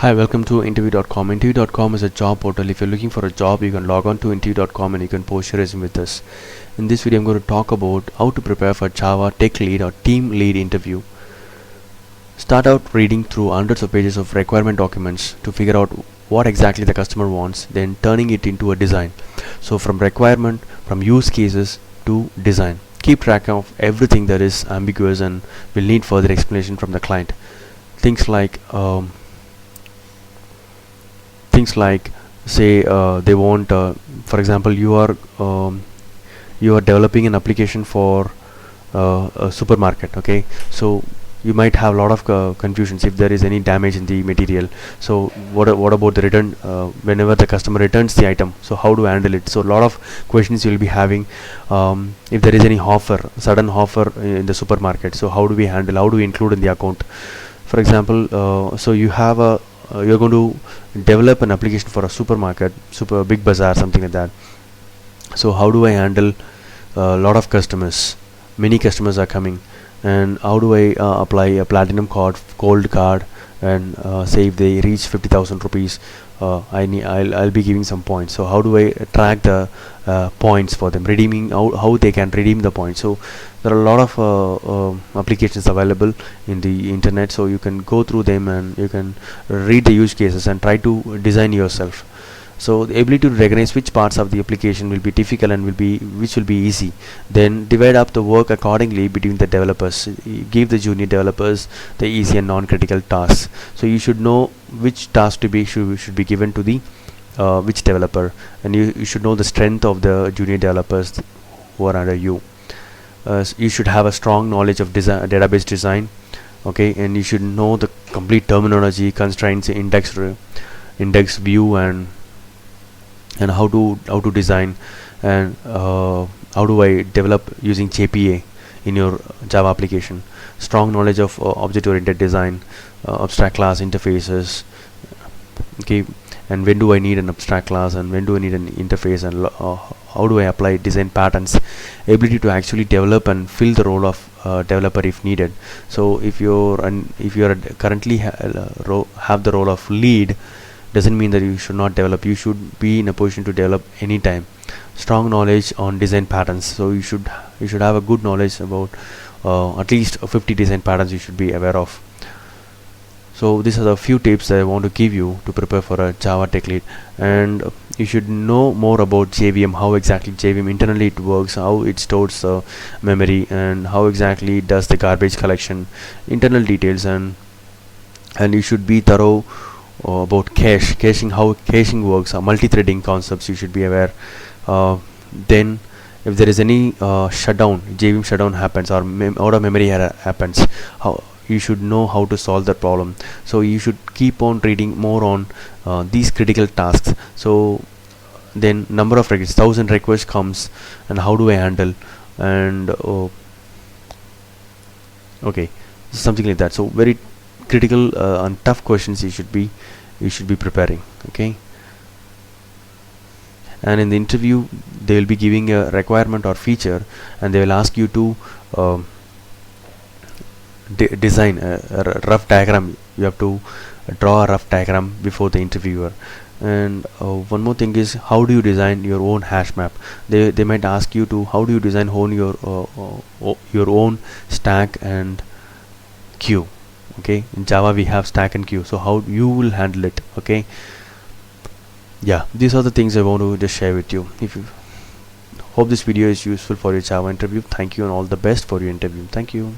Hi, welcome to interview.com. Interview.com is a job portal. If you're looking for a job, you can log on to interview.com and you can post your resume with us. In this video, I'm going to talk about how to prepare for Java tech lead or team lead interview. Start out reading through hundreds of pages of requirement documents to figure out what exactly the customer wants, then turning it into a design. So from requirement, from use cases to design. Keep track of everything that is ambiguous and will need further explanation from the client. Things like say they want for example you are developing an application for a supermarket. Okay, so you might have a lot of confusions if there is any damage in the material. So what about the return whenever the customer returns the item, so how to handle it? So a lot of questions you will be having. If there is any sudden offer in the supermarket, so how do we handle, how do we include in the account? For example, so you have a you're going to develop an application for a supermarket, super big bazaar, something like that. So how do I handle a lot of customers, many customers are coming, and how do I apply a platinum card, gold card, and say if they reach 50,000 rupees, I'll be giving some points. So how do I track the points for them, redeeming, how they can redeem the points? So there are a lot of applications available in the internet, so you can go through them and you can read the use cases and try to design yourself. So the ability to recognize which parts of the application will be difficult and which will be easy, then divide up the work accordingly between the developers. Give the junior developers the easy and non-critical tasks. So you should know which task should be given to the which developer, and you should know the strength of the junior developers who are under you. You should have a strong knowledge of database design. Okay, and you should know the complete terminology, constraints, index view, and how to design, and how do I develop using JPA in your Java application. Strong knowledge of object-oriented design, abstract class interfaces. Okay, and when do I need an abstract class and when do I need an interface, and how do I apply design patterns. Ability to actually develop and fill the role of developer if needed. So if you're currently have the role of lead, doesn't mean that you should not develop. You should be in a position to develop anytime. Strong knowledge on design patterns. So you should have a good knowledge about at least 50 design patterns you should be aware of. So these are the few tips that I want to give you to prepare for a Java tech lead. And you should know more about JVM, how exactly JVM internally it works, how it stores memory, and how exactly it does the garbage collection, internal details, and you should be thorough about caching, how caching works, multi-threading concepts you should be aware. Then if there is any JVM shutdown happens, or out of memory error happens, how you should know how to solve that problem. So you should keep on reading more on these critical tasks. So then number of requests, 1,000 requests comes, and how do I handle, and okay, something like that. So very critical and tough questions you should be preparing. Okay, and in the interview they will be giving a requirement or feature, and they will ask you to design a rough diagram. You have to draw a rough diagram before the interviewer. And one more thing is, how do you design your own hash map? They might ask you to, how do you design your own stack and queue. Okay, in Java we have stack and queue, so how you will handle it. Okay, yeah, these are the things I want to just share with you. If you hope this video is useful for your Java interview. Thank you, and all the best for your interview. Thank you.